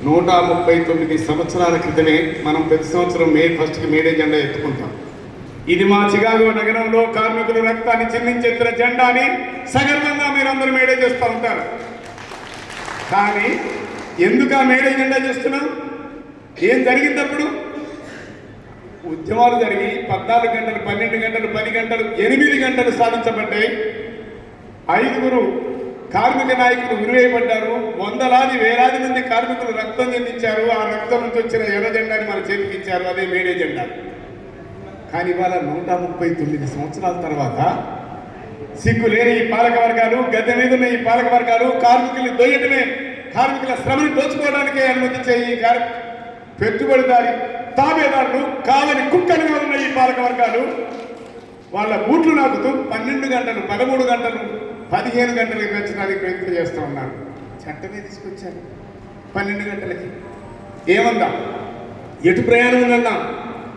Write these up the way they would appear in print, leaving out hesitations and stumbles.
139 సంవత్సరాల క్రితమే మనం ప్రతి సంవత్సరం మే 1కి మేడే జెండా ఎత్తుకుంటాం. ఇది మా చికాగో నగరంలో కార్మికుల రక్తాన్ని చిందించెత్తిన జెండాని సగర్వంగా మీరందరూ మేడే చేస్తూ ఉంటారు. కానీ ఎందుకు ఆ మేడే జెండా చేస్తున్నాం? ఏం జరిగిందప్పుడు? ఉద్యమాలు జరిగి 14 గంటలు, 12 గంటలు, 10 గంటలు, 8 గంటలు సాధించబడ్డాయి. 5గురు కార్మిక నాయకులు ఉరివేయబడ్డారు. వందలాది వేలాది మంది కార్మికులు రక్తం చెందించారు. ఆ రక్తం నుంచి వచ్చిన ఎర్ర జెండాని మన చేతికి ఇచ్చారు. అదే మేడే జెండా. కానీ ఇవాళ 139 సంవత్సరాల తర్వాత సిగ్గులేని ఈ పాలక వర్గాలు, గద్దె మీద ఉన్న ఈ పాలక వర్గాలు కార్మికుల్ని దొయ్యటమే, కార్మికుల శ్రమని దోచుకోవడానికే అనుమతించే ఈ పెట్టుబడిదారి తాబేదారులు కాదని కుక్కలుగా ఉన్న ఈ పాలక వర్గాలు వాళ్ళ బూట్లు నాకుతూ 12 గంటలు, 13 గంటలు, 15 గంటలకు పెంచడానికి ప్రయత్నం చేస్తూ ఉన్నారు. చట్టమే తీసుకొచ్చారు 12 గంటలకి. ఏమన్నా ఎటు ప్రయాణం ఉందన్నాం?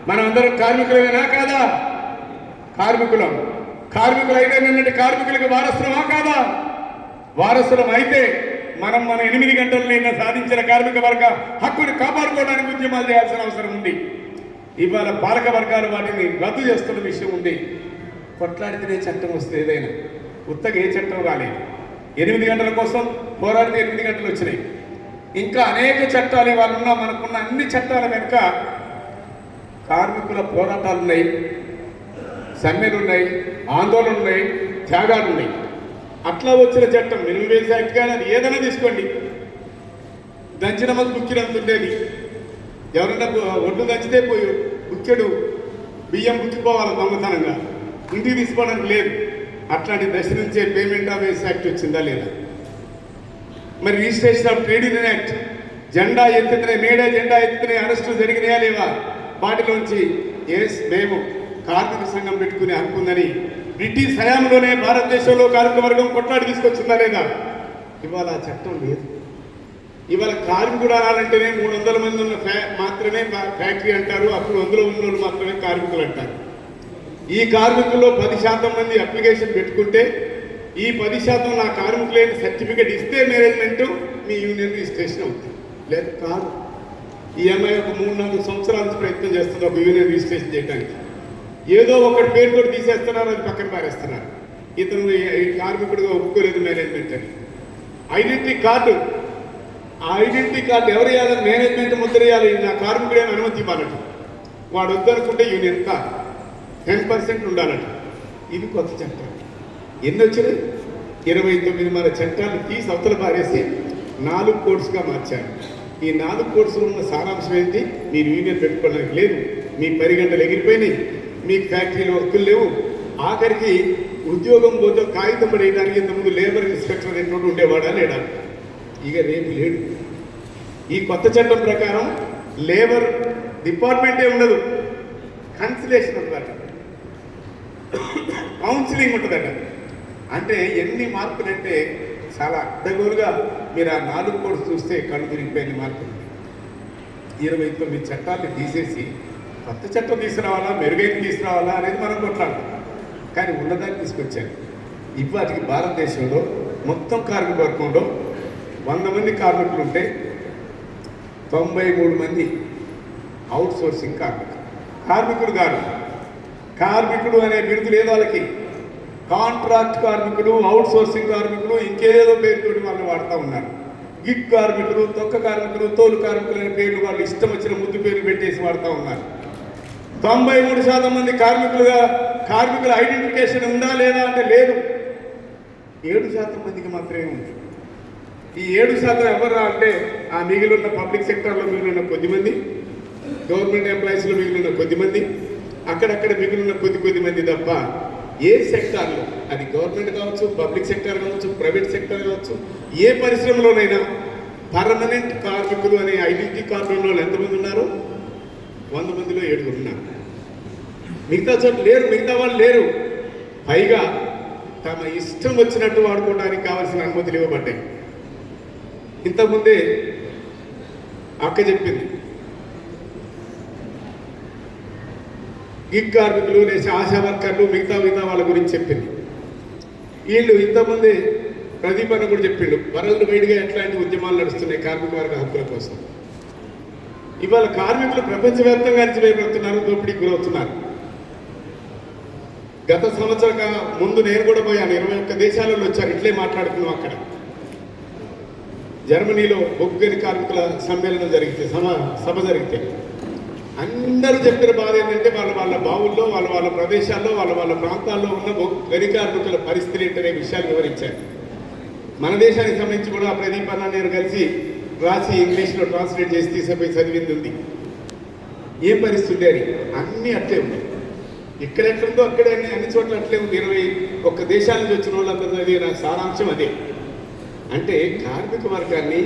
మనం అందరం కార్మికులమేనా కాదా? కార్మికులం. కార్మికులు అయితే నిన్నటి కార్మికులకు వారసులమా కాదా? వారసులం అయితే మనం మన 8 గంటలు నిన్న సాధించిన కార్మిక వర్గ హక్కుని కాపాడుకోవడానికి ఉద్యమాలు చేయాల్సిన అవసరం ఉంది. ఇవాళ పాలక వర్గాలు వాటిని రద్దు చేస్తున్న విషయం ఉంది. కొట్లాడితేనే చట్టం వస్తుంది. ఏదైనా ఉత్తగా ఏ చట్టం రాలేదు. 8 గంటల కోసం పోరాడితే 8 గంటలు వచ్చినాయి. ఇంకా అనేక చట్టాలు ఇవాళ ఉన్నా, మనకున్న అన్ని చట్టాల వెనుక కార్మికుల పోరాటాలు ఉన్నాయి, సమ్మెలు ఉన్నాయి, ఆందోళనలు ఉన్నాయి, త్యాగాలు ఉన్నాయి. అట్లా వచ్చిన చట్టం మినిమం వేజ్ యాక్ట్ కానీ అది ఏదైనా తీసుకోండి. దంచిన మంది బుక్కినంత ఉండేది. ఎవరన్నా ఒడ్లు దంచితే పోయి బుక్కెడు బియ్యం బుక్కిపోవాలి దొంగతనంగా, ఇంటికి తీసుకోవడానికి లేదు. అట్లాంటి దశ నుంచే పేమెంట్ ఆఫ్ వేజ్ యాక్ట్ వచ్చిందా లేదా? మరి registration of trade union act, జెండా ఎత్తుతున్నాయి, మేడే జెండా ఎత్తుతున్నాయి, అరెస్టులు జరిగినాయా లేవా? వాటిలోంచి మేము కార్మిక సంఘం పెట్టుకునే హక్కు ఉందని బ్రిటిష్ హయాంలోనే భారతదేశంలో కార్మిక వర్గం కొట్లాడి తీసుకొచ్చిందా లేదా? ఇవాళ ఆ చట్టం లేదు. ఇవాళ కార్మికుడు అనాలంటేనే 300 మంది ఉన్న మాత్రమే ఫ్యాక్టరీ అంటారు. అప్పుడు అందులో ఉన్న వాళ్ళు మాత్రమే కార్మికులు అంటారు. ఈ కార్మికుల్లో 10% మంది అప్లికేషన్ పెట్టుకుంటే ఈ 10% నా కార్మికులేని సర్టిఫికేట్ ఇస్తే మేనేజ్మెంట్ మీ యూనియన్ రిజిస్ట్రేషన్ అవుతుంది. లేదు కాదు. ఈ అమ్మాయి ఒక 3-4 సంవత్సరాల నుంచి ప్రయత్నం చేస్తుంది ఒక యూనియన్ రిజిస్ట్రేషన్ చేయడానికి. ఏదో ఒకటి పేరుతో తీసేస్తున్నారు, అది పక్కన పారేస్తున్నారు. ఇతను కార్మికుడిగా ఒప్పుకోలేదు మేనేజ్మెంట్ అని. ఐడెంటిటీ కార్డు, ఆ ఐడెంటిటీ కార్డు ఎవరు ఇవ్వాలని మేనేజ్మెంట్ ముద్ర ఇవ్వాలి. నా కార్మికుడైన అనుమతి ఇవ్వాలట. వాడు వద్దనుకుంటే యూనియన్ కార్డు 10% ఉండాలట. ఇది కొత్త చట్టం. ఎన్ని వచ్చినాయి? 29 మన చట్టాలు తీసి అవతల పారేసి 4 కోడ్స్గా మార్చారు. ఈ 4 కోడ్స్లో ఉన్న సారాంశం ఏంటి? మీరు యూనియన్ పెట్టుకోవడానికి లేదు, మీ 10 గంటలు ఎగిరిపోయినాయి, మీకు ఫ్యాక్టరీలో వర్కులు లేవు, ఆఖరికి ఉద్యోగం పోతే కాగితం పడేయడానికి ఇంతకుముందు లేబర్ ఇన్స్పెక్టర్ ఎన్నోడు ఉండేవాడా లేడా? ఇక రేపు లేడు. ఈ కొత్త చట్టం ప్రకారం లేబర్ డిపార్ట్మెంటే ఉండదు, కన్సిలేషన్ ఉంటుందట, కౌన్సిలింగ్ ఉంటుందట. అంటే ఎన్ని మార్పులు అంటే చాలా అడ్డగోలుగా మీరు ఆ 4 కోడ్స్ చూస్తే కళ్ళు తిరిగిపోయిన మార్పులు. 29 చట్టాలు తీసేసి కొత్త చట్టం తీసుకురావాలా, మెరుగైన తీసుకురావాలా అనేది మనం కొట్లాడతాం. కానీ ఉన్నదాన్ని తీసుకొచ్చారు. ఇప్పటికి భారతదేశంలో మొత్తం కార్మిక వర్గంలో 100 మంది కార్మికులు ఉంటే 93 మంది అవుట్ సోర్సింగ్ కార్మికులు కాదు. కార్మికుడు అనే బిరుదు లేదు వాళ్ళకి. కాంట్రాక్ట్ కార్మికులు, అవుట్ సోర్సింగ్ కార్మికులు, ఇంకేదో పేరుతోటి వాళ్ళు వాడుతూ ఉన్నారు. గిగ్ కార్మికులు, తొక్క కార్మికులు, తోలు కార్మికులు అనే పేర్లు వాళ్ళు ఇష్టం వచ్చిన ముద్దు పేర్లు పెట్టేసి వాడుతూ ఉన్నారు. 93% మంది కార్మికుల ఐడెంటిఫికేషన్ ఉందా లేదా అంటే లేదు. 7% మందికి మాత్రమే ఉంది. ఈ 7% ఎవరు అంటే ఆ మిగిలిన పబ్లిక్ సెక్టర్లో మిగిలిన కొద్దిమంది, గవర్నమెంట్ ఎంప్లాయీస్లో మిగిలిన కొద్దిమంది, అక్కడక్కడ మిగిలిన కొద్ది మంది తప్ప ఏ సెక్టార్లో, అది గవర్నమెంట్ కావచ్చు, పబ్లిక్ సెక్టర్ కావచ్చు, ప్రైవేట్ సెక్టర్ కావచ్చు, ఏ పరిశ్రమలోనైనా పర్మనెంట్ కార్మికులు అనే ఐడెంటిటీ కార్డు ఉన్న వాళ్ళు ఎంతమంది ఉన్నారు? 100 మందిలో 7 ఉన్నారు. మిగతా చోట లేరు, మిగతా వాళ్ళు లేరు. పైగా తమ ఇష్టం వచ్చినట్టు వాడుకోవడానికి కావాల్సిన అనుమతులు ఇవ్వబడ్డాయి. ఇంతకుముందే అక్క చెప్పింది, గిగ్ కార్మికులు, ఆశా వర్కర్లు, మిగతా వాళ్ళ గురించి చెప్పింది. వీళ్ళు ఇంతకుముందే ప్రదీప్ అన్న కూడా చెప్పిండు, వరల్డ్ వైడ్గా ఎట్లాంటి ఉద్యమాలు నడుస్తున్నాయి కార్మిక వర్గ హక్కుల కోసం. ఇవాళ కార్మికులు ప్రపంచవ్యాప్తంగా అణచివేయబడుతున్నారు, దోపిడీకి గురవుతున్నారు. గత సంవత్సరం ముందు నేను కూడా పోయాను, 21 దేశాలలో వచ్చారు, ఇట్లే మాట్లాడుతున్నాం. అక్కడ జర్మనీలో బొగ్గని కార్మికుల సమ్మేళనం జరిగితే సభ జరిగితే అందరూ చెప్పిన బాధ ఏంటంటే వాళ్ళ బావుల్లో వాళ్ళ ప్రదేశాల్లో వాళ్ళ ప్రాంతాల్లో ఉన్న గని కార్మికుల పరిస్థితి ఏంటనే విషయాలు వివరించారు. మన దేశానికి సంబంధించి కూడా ప్రదీప్ అన్న నేను కలిసి రాసి ఇంగ్లీష్లో ట్రాన్స్లేట్ చేసి తీసుకుపోయి చదివింది ఉంది. ఏం పరిస్థితి అని అన్నీ అట్లే ఉన్నాయి. ఇక్కడ ఎట్లుందో అక్కడే అన్ని చోట్ల అట్లే ఉంది. 21 దేశాల నుంచి వచ్చిన వాళ్ళందరూ చదివిన సారాంశం అదే. అంటే కార్మిక వర్గాన్ని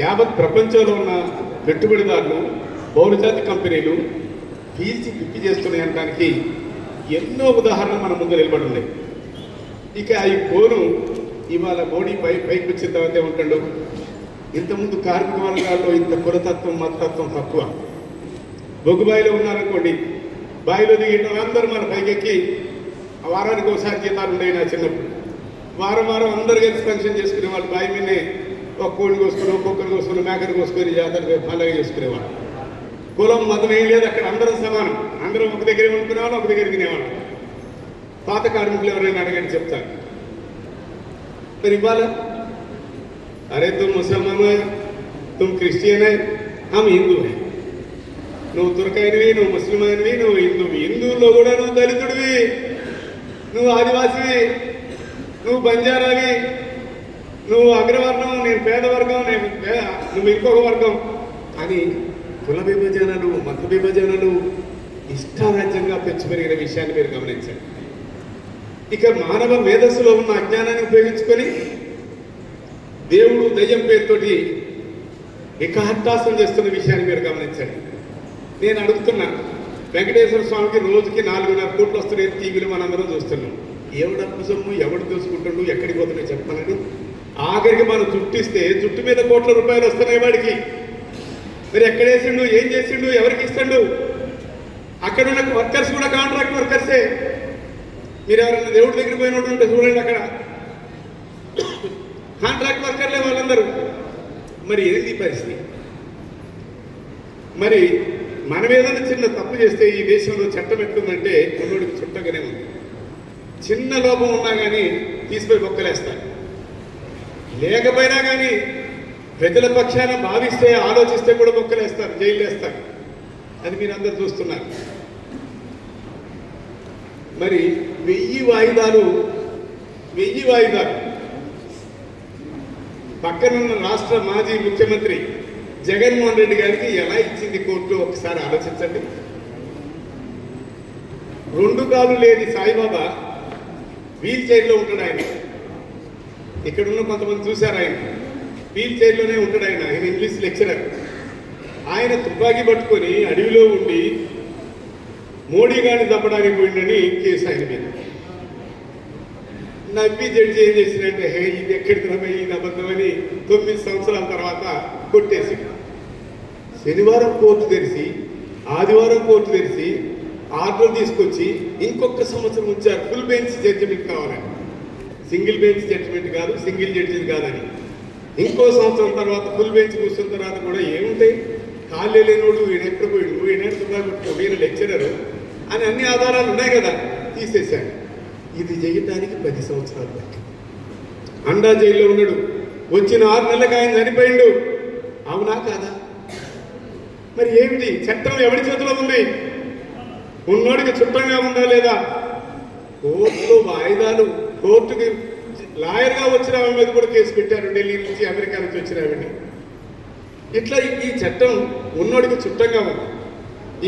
యావత్ ప్రపంచంలో ఉన్న పెట్టుబడిదారులు, బహుళజాతి కంపెనీలు పీల్చి పిప్పి చేస్తున్నాయి అనడానికి ఎన్నో ఉదాహరణలు మన ముందు నిలబడి ఉన్నాయి. ఇక ఈ పోను ఇవాళ మోడీ పైకి వచ్చిన తర్వాత ఏమంటాడు, ఇంతకుముందు కార్మిక వర్గాల్లో ఇంత కులతత్వం మతతత్వం తక్కువ. బొగ్గుబాయిలో ఉన్నారనుకోండి, బావిలో దిగేయడం అందరూ మన పైకెక్కి వారానికి ఒకసారి జీతాలు ఉండేవి. నా చిన్నప్పుడు వారం అందరూ కలిసి ఫంక్షన్ చేసుకునే వాళ్ళు. బావి మీదనే ఒక కోడిని కోసుకుని, ఒక్కొక్కరిని కోసుకుని, మేకని కోసుకొని జాతర పండుగ చేసుకునేవాళ్ళు. కులం మతం ఏం లేదు, అక్కడ అందరం సమానం. అందరం ఒక దగ్గర వండుకునేవాళ్ళు, ఒక దగ్గర తినేవాళ్ళు. పాత కార్మికులు ఎవరైనా అడగని చెప్తారు. మరి ఇవాళ అరే తుమ్ ముసల్మాన్ హై, తుమ్ క్రిస్టియన్ హై, హమ్ హిందూ హై. నువ్వు తుర్కైనవి, నువ్వు ముస్లిం అయినవి, నువ్వు హిందువువి. హిందువుల్లో కూడా నువ్వు దళితుడివి, నువ్వు ఆదివాసివి, నువ్వు బంజారావి, నువ్వు అగ్రవర్గం, నేను పేదవర్గం, నువ్వు ఇంకొక వర్గం అని కుల విభజనలు, మత విభజనలు ఇష్టారాజ్యంగా పెంచిపెరిగిన విషయాన్ని మీరు గమనించండి. ఇక మానవ మేధస్సులో ఉన్న అజ్ఞానాన్ని ఉపయోగించుకొని దేవుడు దయ్యం పేరుతోటి వికహట్టాసం చేస్తున్న విషయాన్ని మీరు గమనించండి. నేను అడుగుతున్నా, వెంకటేశ్వర స్వామికి రోజుకి 4.5 కోట్లు వస్తున్నాయి టీవీలు మనందరం చూస్తున్నాం. ఎవడప్పు సొమ్ము ఎవడు దోసుకుంటాడు, ఎక్కడికి పోతున్నాయి చెప్పాలని. ఆఖరికి మనం జుట్టిస్తే జుట్టు మీద కోట్ల రూపాయలు వస్తున్నాయి వాడికి. మరి ఎక్కడేసిండు, ఏం చేసిండు, ఎవరికి ఇస్తాడు? అక్కడ ఉన్న వర్కర్స్ కూడా కాంట్రాక్ట్ వర్కర్సే. మీరు ఎవరైనా దేవుడి దగ్గర పోయినట్టు ఉంటే చూడండి, అక్కడ కాంట్రాక్ట్ వర్కర్లే వాళ్ళందరూ. మరి ఏంది పరిస్థితి? మరి మనం ఏదైనా చిన్న తప్పు చేస్తే ఈ దేశంలో చట్టం ఎట్లుందంటే కొన్నోడికి చుట్టగానే ఉంది. చిన్న లోపం ఉన్నా కానీ తీసిపోయి బొక్కలేస్తారు. లేకపోయినా కానీ ప్రజల పక్షాన భావిస్తే, ఆలోచిస్తే కూడా బొక్కలేస్తారు, జైలు వేస్తారు. అది మీరు అందరు చూస్తున్నారు. మరి 1000 వాయిదాలు పక్కనున్న రాష్ట్ర మాజీ ముఖ్యమంత్రి జగన్మోహన్ రెడ్డి గారికి ఎలా ఇచ్చింది కోర్టు ఒకసారి ఆలోచించండి. 2 కాళ్ళు లేని సాయిబాబా వీల్ చైర్లో ఉంటాడు. ఆయన ఇక్కడున్న కొంతమంది చూశారు, ఆయన వీల్ చైర్లోనే ఉంటాడు. ఆయన ఇంగ్లీష్ లెక్చరర్. ఆయన తుపాకీ పట్టుకొని అడవిలో ఉండి మోడీ గారిని చంపడానికి పోయిందని కేసు ఆయన మీద. నవ్వి జడ్జి ఏం చేసినట్టే, ఇది ఎక్కడికి రమ్మాయి, ఇది అబద్ధమని 9 సంవత్సరాల తర్వాత కొట్టేసి శనివారం కోర్టు తెరిచి, ఆదివారం కోర్టు తెరిచి ఆర్డర్ తీసుకొచ్చి ఇంకొక సంవత్సరం ఉంచారు. ఫుల్ బెంచ్ జడ్జిమెంట్ కావాలని. సింగిల్ బెంచ్ జడ్జిమెంట్ కాదు, సింగిల్ జడ్జి కాదని. ఇంకో సంవత్సరం తర్వాత ఫుల్ బెంచ్ కూర్చున్న తర్వాత కూడా ఏముంటాయి, కాళ్ళే లేనోడు ఈయన ఎక్కడ పోయాడు, ఈయన తుపాకు, ఈయన లెక్చరరు అని అన్ని ఆధారాలు ఉన్నాయి కదా, తీసేశాడు. ఇది చేయటానికి 10 సంవత్సరాలు పట్టింది. అండా జైల్లో ఉన్నాడు. వచ్చిన 6 నెలలకు ఆయన చనిపోయిండు. అవునా కాదా? మరి ఏమిటి చట్టం ఎవరి చేతిలో ఉంది? ఉన్నోడికి చుట్టంగా ఉందా లేదా? కోర్టులో వాయిదాలు, కోర్టుకి లాయర్గా వచ్చిన ఆమె మీద కూడా కేసు పెట్టారు, ఢిల్లీ నుంచి, అమెరికా నుంచి వచ్చిన ఆమెని. ఇట్లా ఈ చట్టం ఉన్నోడికి చుట్టంగా ఉంది.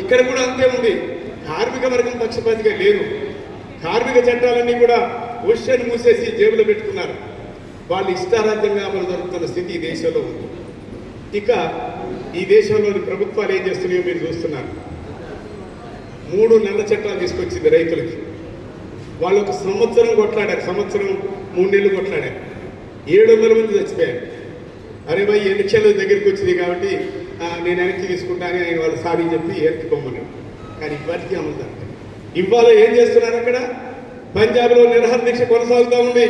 ఇక్కడ కూడా అంతే ఉంది. కార్మిక వర్గం పక్షపాతిగా లేదు. కార్మిక చట్టాలన్నీ కూడా ఓషన్ మూసేసి జేబులో పెట్టుకున్నారు. వాళ్ళు ఇష్టారాజ్యంగా అమలు జరుగుతున్న స్థితి ఈ దేశంలో ఉంది. ఇక ఈ దేశంలోని ప్రభుత్వాలు ఏం చేస్తున్నాయో మీరు చూస్తున్నారు. 3 నల్ల చట్టాలు తీసుకొచ్చింది రైతులకి. వాళ్ళు ఒక సంవత్సరం కొట్లాడారు, సంవత్సరం 3 నెలలు కొట్లాడారు. 700 మంది చచ్చిపోయారు. అరే భయ్ ఎన్నికలు దగ్గరికి వచ్చింది కాబట్టి నేను వెనక్కి తీసుకుంటానని ఆయన వాళ్ళు సారీ చెప్పి వెనక్కి పొమ్మన్నాడు. కానీ ఇప్పటికీ అమలు జరగదు. ఇవాళ ఏం చేస్తున్నారు? అక్కడ పంజాబ్లో నిరహార దీక్ష కొనసాగుతూ ఉంది.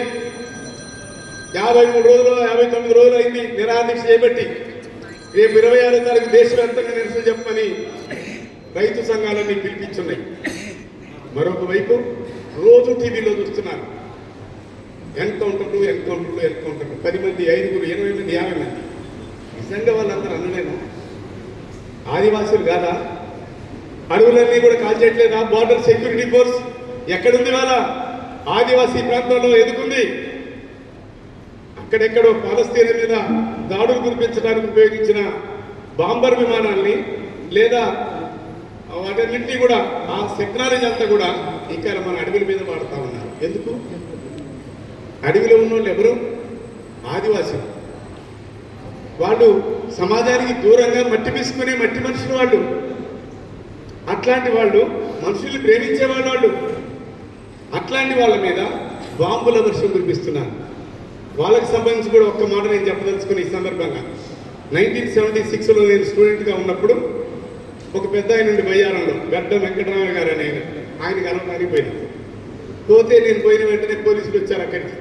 53 రోజులు 59 రోజులు అయింది నిరాదీక్ష చేపట్టి. రేపు 26వ తారీఖు దేశవ్యాప్తంగా నిరసన చెప్పమని రైతు సంఘాలన్నీ పిలిపించున్నాయి. మరొక వైపు రోజు టీవీలో చూస్తున్నారు ఎన్కౌంటర్లు 10 మంది, 5 20 మంది, 50 మంది. నిజంగా వాళ్ళందరూ అనలేనా? ఆదివాసులు కాదా? అడవులన్నీ కూడా కాల్చేయట్లేదా? బార్డర్ సెక్యూరిటీ ఫోర్స్ ఎక్కడుంది? వాళ్ళ ఆదివాసీ ప్రాంతంలో ఎదుగుంది. అక్కడెక్కడో పాలస్తీనా మీద దాడులు కురిపించడానికి ఉపయోగించిన బాంబర్ విమానాల్ని లేదా వాటన్నింటినీ కూడా ఆ టెక్నాలజీ అంతా కూడా ఇక్కడ మన అడవుల మీద వాడుతూ ఉన్నారు. ఎందుకు? అడవిలో ఉన్న వాళ్ళు ఎవరు? ఆదివాసులు. వాళ్ళు సమాజానికి దూరంగా మట్టి పిసుకునే మట్టి మనుషులు వాళ్ళు. అట్లాంటి వాళ్ళు మనుషుల్ని ప్రేమించేవాళ్ళు వాళ్ళు. అట్లాంటి వాళ్ళ మీద బాంబుల వర్షం కురిపిస్తున్నారు. వాళ్ళకి సంబంధించి కూడా ఒక్క మాట నేను చెప్పదలుచుకుని ఈ సందర్భంగా 1976లో నేను స్టూడెంట్గా ఉన్నప్పుడు ఒక పెద్ద ఆయన నుండి బయ్యారంలో గడ్డ వెంకటరామయ్య గారు అని ఆయన కలవడానికి పోయినా. పోతే నేను పోయిన వెంటనే పోలీసులు వచ్చారు అక్కడికి.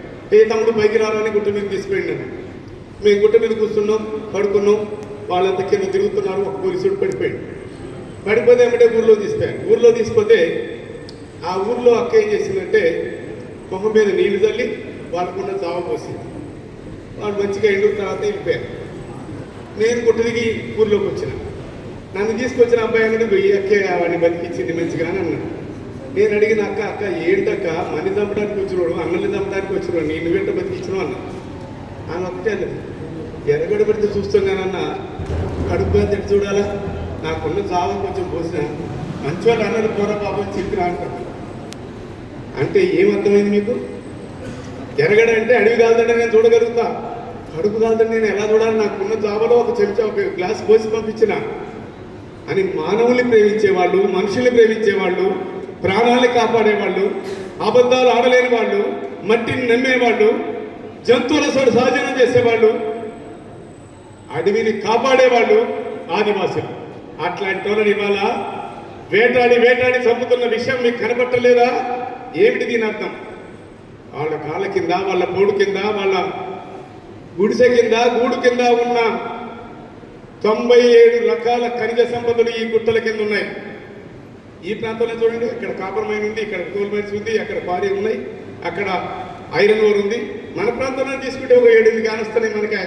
తమ్ముడు పైకి రావాలని గుట్ట మీద తీసుకుపోయింది. మేము గుట్ట మీద కూర్చున్నాం, పడుకున్నాం. వాళ్ళంతా కింద తిరుగుతున్నారు. ఒక పోలీసుడు పడిపోయాడు. పడిపోతే ఏమంటే ఊర్లో తీసిపోయాడు. ఊర్లో తీసుకుపోతే ఆ ఊర్లో అక్క ఏం చేసిందంటే మొహం మీద నీళ్లు చల్లి వాళ్ళకున్న చావ పోసింది. వాళ్ళు మంచిగా ఎండు తర్వాత వెళ్ళిపోయారు. నేను గుట్ట దిగి ఊర్లోకి వచ్చిన. నన్ను తీసుకొచ్చిన అబ్బాయి అన్నాడు, ఈ అక్కే వాడిని బతికించింది మంచిగా అని అన్నాడు. నేను అడిగిన అక్క ఏంటక్క మని చంపడానికి వచ్చినాడు, అన్నల్ని చంపడానికి వచ్చినాడు, నేను వెంట బతికించడం అన్నా. ఆమె ఒకటే అన్నది, ఎరగడ పెడితే చూస్తున్నానన్నా కడుపు తిట్టి చూడాలా, నాకున్న చావు కొంచెం పోసిన మంచివాళ్ళు అన్నది పోరా పాపం చెప్పినా అంటారు. అంటే ఏమర్థమైంది మీకు? ఎరగడ అంటే అడవి కాదంటే నేను చూడగలుగుతా, కడుపు కాదంటే నేను ఎలా చూడాలి? నాకున్న చావలో ఒక చెంచా ఒక గ్లాస్ పోసి పంపించిన అని మానవుల్ని ప్రేమించేవాళ్ళు, మనుషుల్ని ప్రేమించేవాళ్ళు, ప్రాణాలని కాపాడేవాళ్ళు, అబద్ధాలు ఆడలేని వాళ్ళు, మట్టిని నమ్మేవాళ్ళు, జంతువుల సహజనం చేసేవాళ్ళు, అడవిని కాపాడేవాళ్ళు ఆదివాసులు. అట్లాంటి వాళ్ళని ఇవాళ వేటాడి చంపుతున్న విషయం మీకు కనపట్టలేదా? ఏమిటి దీని అర్థం? వాళ్ళ కాళ్ళ కింద, వాళ్ళ పోడు కింద, వాళ్ళ గుడిసె కింద, గూడు కింద ఉన్న 97 రకాల ఖనిజ సంపదలు ఈ గుట్టల కింద ఉన్నాయి. ఈ ప్రాంతంలో చూడండి, అక్కడ కాపర్ మైన్ ఉంది, ఇక్కడ కోల్ మైన్స్ ఉంది, అక్కడ క్వారీ ఉన్నాయి, అక్కడ ఐరన్ ఓర్ ఉంది. మన ప్రాంతంలో తీసుకుంటే ఒక 7 కానొస్తున్నాయి మనకి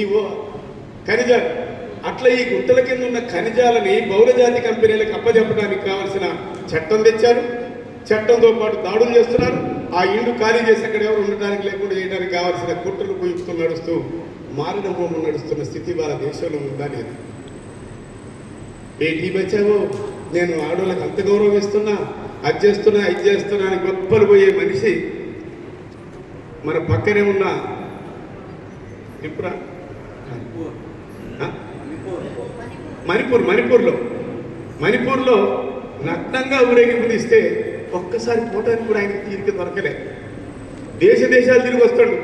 ఈ ఖనిజాలు. అట్లా ఈ గుట్టల కింద ఉన్న ఖనిజాలని బహుళజాతి కంపెనీలకు అప్పచెప్పడానికి కావాల్సిన చట్టం తెచ్చారు. చట్టంతో పాటు దాడులు చేస్తున్నారు. ఆ ఇండు ఖాళీ చేసి అక్కడ ఎవరు ఉండడానికి లేకుండా చేయడానికి కావాల్సిన కుట్రలు ఉపయోగిస్తూ నడుస్తూ మారిన హోమం నడుస్తున్న స్థితి వాళ్ళ దేశంలో ఉందా లేదు? బేటీ బచావో, నేను ఆడవాళ్ళకి అంత గౌరవం ఇస్తున్నా, అది చేస్తున్నా అని గొప్పలు పోయే మనిషి మన పక్కనే ఉన్న ఇప్పుడు మణిపూర్లో నగ్నంగా ఊరేగింపు తీస్తే ఒక్కసారి పోవటానికి కూడా ఆయనకి తీరిక దొరకలే. దేశాలు తిరిగి వస్తాడు.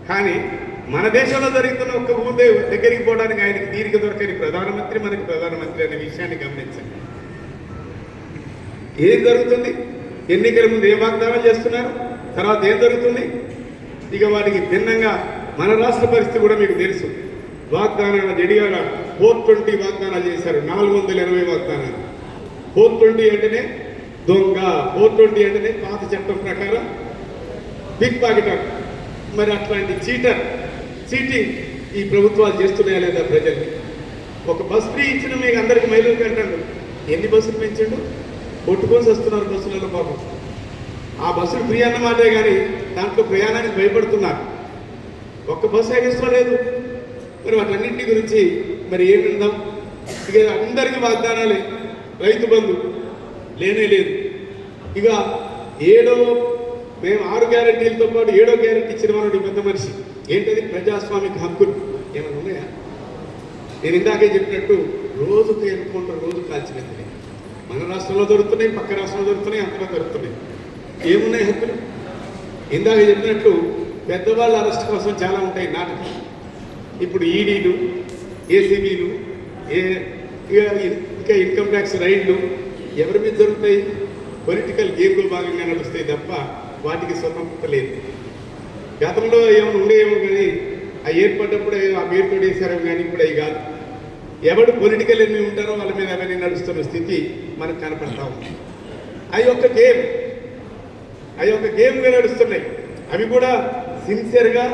కానీ మన దేశంలో జరుగుతున్న ఒక్క ఊరే దగ్గరికి పోవడానికి ఆయనకి తీరిక దొరకని ప్రధానమంత్రి మనకి ప్రధానమంత్రి అనే విషయాన్ని గమనించండి. ఏం జరుగుతుంది? ఎన్నికల ముందు ఏ వాగ్దానాలు చేస్తున్నారు, తర్వాత ఏం జరుగుతుంది? ఇక వాటికి భిన్నంగా మన రాష్ట్ర పరిస్థితి కూడా మీకు తెలుసు. వాగ్దానాలు జడిగా 420 వాగ్దానాలు చేశారు. 420 వాగ్దానాలు. 420 అంటేనే దొంగ, 420 అంటేనే పాత చట్టం ప్రకారం బిగ్ పాకెటర్. మరి అట్లాంటి చీటింగ్ ఈ ప్రభుత్వాలు చేస్తున్నాయా లేదా? ప్రజల్ని ఒక బస్ ఫ్రీ ఇచ్చిన మీకు అందరికి మైలుకి అంటాడు. ఎన్ని బస్సులు పెంచాడు? కొట్టుకొని వస్తున్నారు బస్సులలో పాపం. ఆ బస్సులు ఫ్రీ అన్నమాటే కానీ దాంట్లో ప్రయాణానికి భయపడుతున్నారు. ఒక్క బస్సు ఎగిస్తలేదు. మరి వాటన్నింటి గురించి మరి ఏమిందాం? ఇక అందరికీ వాగ్దానాలే. రైతు బంధు లేనే లేదు. ఇక మేము 6 గ్యారెంటీలతో పాటు 7వ గ్యారెంటీ ఇచ్చిన వాడు పెద్ద మనిషి. ఏంటది? ప్రజాస్వామిక హక్కులు ఏమైనా ఉన్నాయా? నేను ఇందాకే చెప్పినట్టు రోజుకు ఎన్నుకుంటారు, రోజు కాల్చినది. మన రాష్ట్రంలో దొరుకుతున్నాయి, పక్క రాష్ట్రంలో దొరుకుతున్నాయి, అంతలో దొరుకుతున్నాయి. ఏమున్నాయి హక్కులు? ఇందాక చెప్పినట్టు పెద్దవాళ్ళ అరెస్ట్ కోసం చాలా ఉంటాయి నాటకం. ఇప్పుడు ఈడీలు, ఏసీబీలు, ఇంకా ఇన్కమ్ ట్యాక్స్ రైడ్లు ఎవరి మీద జరుగుతాయి? పొలిటికల్ గేమ్లో భాగంగా నడుస్తాయి తప్ప వాటికి స్వతంత్రత లేదు. గతంలో ఏమైనా ఉండేమో కానీ ఆ ఏర్పడ్డప్పుడు ఆ పేరుతో వేసారేమో కానీ ఇప్పుడు అవి కాదు. ఎవడు పొలిటికల్ ఎన్ని ఉంటారో వాళ్ళ మీద అవన్నీ నడుస్తున్న స్థితి మనకు కనపడతా ఉంది. అవి ఒక గేమ్గా నడుస్తున్నాయి. అవి కూడా సిన్సియర్గా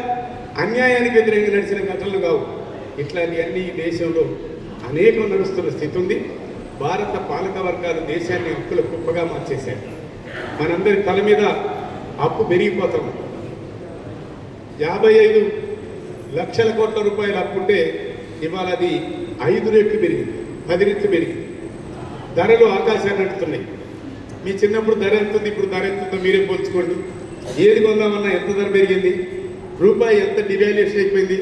అన్యాయానికి వ్యతిరేకంగా నడిచిన ఘటనలు కావు. ఇట్లాంటివన్నీ ఈ దేశంలో అనేకం నడుస్తున్న స్థితి ఉంది. భారత పాలక వర్గాలు దేశాన్ని అప్పుల కుప్పగా మార్చేశారు. మనందరి తల మీద అప్పు పెరిగిపోతాం. 55 లక్షల కోట్ల రూపాయలు అప్పుంటే ఇవాళ అది 5 రెట్లు పెరిగింది, 10 రెట్లు పెరిగింది. ధరలు ఆకాశాన్ని అంటున్నాయి. మీ చిన్నప్పుడు ధర ఎంత ఉంది, ఇప్పుడు ధర ఎంత ఉందో మీరే పోల్చుకోండి. ఏది కొందామన్నా ఎంత ధర పెరిగింది, రూపాయి ఎంత డివాల్యుయేషన్ అయిపోయింది.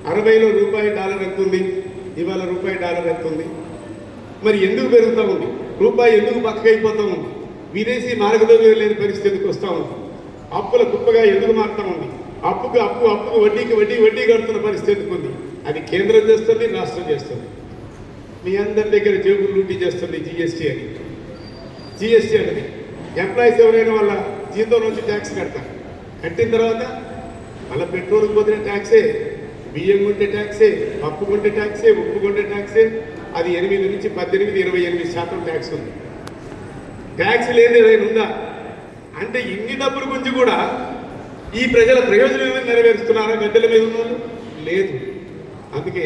60లో రూపాయి డాలర్ ఎంత ఉంది, ఇవాళ రూపాయి డాలర్ ఎంత ఉంది. మరి ఎందుకు పెరుగుతూ ఉంది? రూపాయి ఎందుకు పక్కకైపోతూ ఉంది? విదేశీ మార్గదర్శనం లేని పరిస్థితికి వస్తూ ఉంది. అప్పుల కుప్పగా ఎందుకు మారుతూ ఉంది? అప్పుకు వడ్డీకి వడ్డీ కడుతున్న పరిస్థితికి ఉంది. అది కేంద్రం చేస్తుంది, రాష్ట్రం చేస్తుంది. మీ అందరి దగ్గర జేబులు లూటీ చేస్తుంది జిఎస్టీ అనేది. ఎంప్లాయీస్ ఎవరైనా వాళ్ళ జీతం నుంచి ట్యాక్స్ కడతారు. కట్టిన తర్వాత మళ్ళీ పెట్రోల్కి పోతే ట్యాక్సే, బియ్యం కొంటే ట్యాక్సే, పప్పు కొంటే ట్యాక్సే, ఉప్పు కొంటే ట్యాక్సే. అది 8 నుంచి 18-28% ట్యాక్స్ ఉంది. ట్యాక్స్ లేదు ఏదైనా ఉందా అంటే ఇన్ని డబ్బుల గురించి కూడా ఈ ప్రజల ప్రయోజనం ఏమైనా నెరవేరుస్తున్నారా? గద్దెల మీద ఉన్నారు లేదు. అందుకే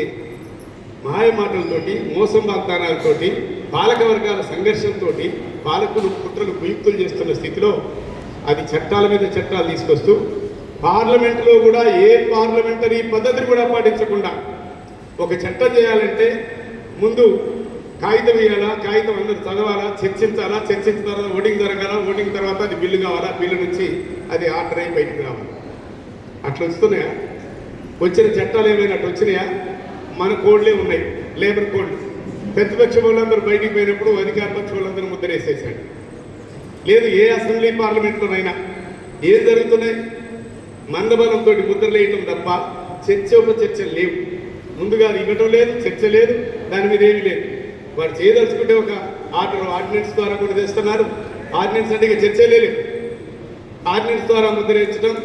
మాయ మాటలతోటి, మోసం వాగ్దానాలతోటి, పాలక వర్గాల సంఘర్షంతో పాలకులు కుట్రలు కుయుక్తులు చేస్తున్న స్థితిలో అది చట్టాల మీద చట్టాలు తీసుకొస్తూ పార్లమెంటులో కూడా ఏ పార్లమెంటరీ పద్ధతిని కూడా పాటించకుండా ఒక చట్టం చేయాలంటే ముందు కాగితం వేయాలా, కాగితం అందరూ చదవాలా, చర్చించాలా, చర్చించిన తర్వాత ఓటింగ్ జరగాల, ఓటింగ్ తర్వాత అది బిల్లు కావాలా, బిల్లు నుంచి అది ఆర్డర్ అయి బయటకు రావాలి. అట్లా వస్తున్నాయా? వచ్చిన చట్టాలు ఏమైనా అట్లా వచ్చినాయా? మన కోడ్లే ఉన్నాయి, లేబర్ కోడ్లు. ప్రతిపక్ష వాళ్ళందరూ బయటికి పోయినప్పుడు అధికార పక్ష వాళ్ళందరూ ముద్రేసేసాడు. లేదు ఏ అసెంబ్లీ పార్లమెంట్లోనైనా ఏం జరుగుతున్నాయి? మందబలంతో ముద్రలు వేయటం తప్ప చర్చలు లేవు. ముందుగా ఇవ్వటం లేదు, చర్చ లేదు, దాని మీద ఏమీ లేదు. వాడు చేయదలుచుకుంటే ఒక ఆర్డినెన్స్ ద్వారా కూడా తెస్తున్నారు. ఆర్డినెన్స్ అంటే ఇక చర్చే లేదు. ఆర్డినెన్స్ ద్వారా ముద్ర వేయించడం,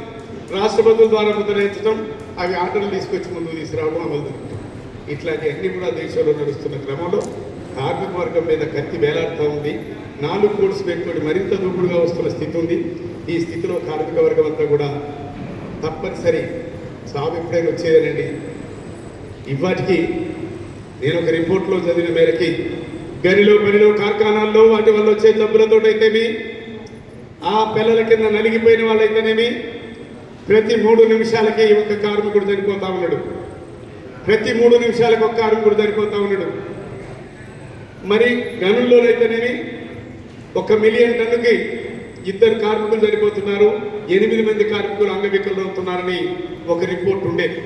రాష్ట్రపతుల ద్వారా ముద్ర వేయించడం, అవి ఆర్డర్లు తీసుకొచ్చి ముందుకు తీసుకురావడం, అమలు జరుగుతుంది. ఇట్లాంటివన్నీ కూడా దేశంలో నడుస్తున్న క్రమంలో కార్మిక వర్గం మీద కత్తి వేలాడుతూ ఉంది. 4 కోట్స్ పెట్టుబడి మరింత దూకుడుగా వస్తున్న స్థితి ఉంది. ఈ స్థితిలో కార్మిక వర్గం అంతా కూడా తప్పనిసరి సాగు ఎప్పుడైనా వచ్చేదేనండి. ఇవాటికి నేను ఒక రిపోర్ట్లో చదివిన మేరకి గనిలో పనిలో కార్ఖానాల్లో వాటి వల్ల వచ్చే జబ్బులతోటైతేమి, ఆ పిల్లల కింద నలిగిపోయిన వాళ్ళైతేనేమి, ప్రతి 3 నిమిషాలకి ఒక కార్మికుడు చనిపోతా ఉన్నాడు. ప్రతి 3 నిమిషాలకు ఒక కార్మికుడు చనిపోతా ఉన్నాడు. మరి గనుల్లోనైతేనేమి 1 మిలియన్ టన్నుకి 2 కార్మికులు చనిపోతున్నారు, 8 మంది కార్మికులు అంగవికలు అవుతున్నారని ఒక రిపోర్ట్ ఉండేది.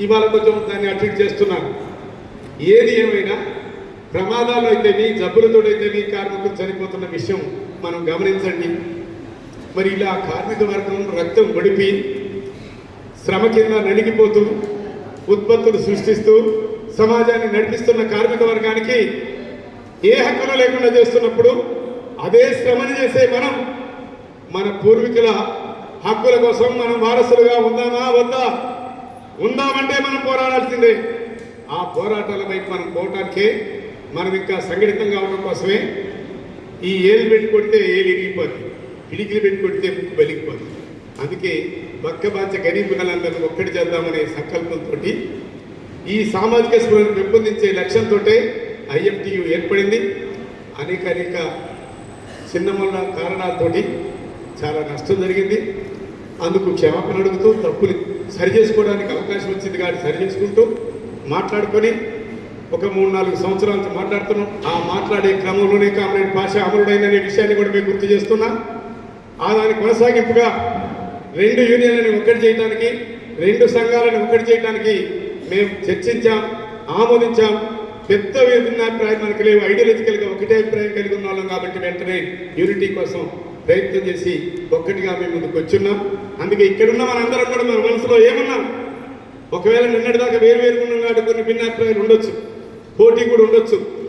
ఇవాళ కొంచెం దాన్ని అటెండ్ చేస్తున్నాను. ఏది ఏమైనా ప్రమాదాలు అయితేవి, జబ్బులతోటైతేవి కార్మికులు చనిపోతున్న విషయం మనం గమనించండి. మరి ఇలా కార్మిక వర్గం రక్తం ఒడిపి శ్రమ కింద నలిగిపోతూ ఉత్పత్తులు సృష్టిస్తూ సమాజాన్ని నడిపిస్తున్న కార్మిక వర్గానికి ఏ హక్కులు లేకుండా చేస్తున్నప్పుడు అదే శ్రమని చేసే మనం మన పూర్వీకుల హక్కుల కోసం మనం వారసులుగా ఉందామా వద్దా? ఉందామంటే మనం పోరాడాల్సిందే. ఆ పోరాటాల వైపు మనం పోవటానికే మనం ఇంకా సంఘటితంగా ఉండడం కోసమే ఈ ఏలు పెట్టి కొడితే ఏలు ఇరిగిపోతుంది, పిడికిలు పెట్టి కొడితే ముక్కు బలిగిపోతుంది. అందుకే బక్కబాంచ గరీబులందరినీ ఒక్కటి చేద్దామనే సంకల్పంతో ఈ సామాజిక స్పృహను పెంపొందించే లక్ష్యంతో IFTU ఏర్పడింది. అనేక చిన్నమల్ల కారణాలతోటి చాలా నష్టం జరిగింది. అందుకు క్షమాపణ అడుగుతూ తప్పులు సరిచేసుకోవడానికి అవకాశం వచ్చింది కాబట్టి సరిచేసుకుంటూ మాట్లాడుకొని ఒక 3-4 సంవత్సరాల నుంచి మాట్లాడుతున్నాం. ఆ మాట్లాడే క్రమంలోనే కామ్రేడ్ పాషా అమరుడైననే విషయాన్ని కూడా మేము గుర్తు చేస్తున్నా. ఆ దాని కొనసాగింపుగా 2 యూనియన్లను ఒక్కటి చేయడానికి, 2 సంఘాలను ఒక్కటి చేయడానికి మేము చర్చించాం, ఆమోదించాం. పెద్ద విభిన్నాభిప్రాయం మనకు లేవు. ఐడియాలజికల్గా ఒకటే అభిప్రాయం కలిగి ఉన్న వాళ్ళం కాబట్టి వెంటనే యూనిటీ కోసం ప్రయత్నం చేసి ఒక్కటిగా మేము ముందుకు వచ్చున్నాం. అందుకే ఇక్కడున్న మనందరం కూడా మన మనసులో ఏమన్నాం, ఒకవేళ నిన్నటిదాకా వేరువేరుగా ఉన్నాం కాబట్టి కొన్ని భిన్నాభిప్రాయాలు ఉండొచ్చు, పోటీ కూడా ఉండొచ్చు.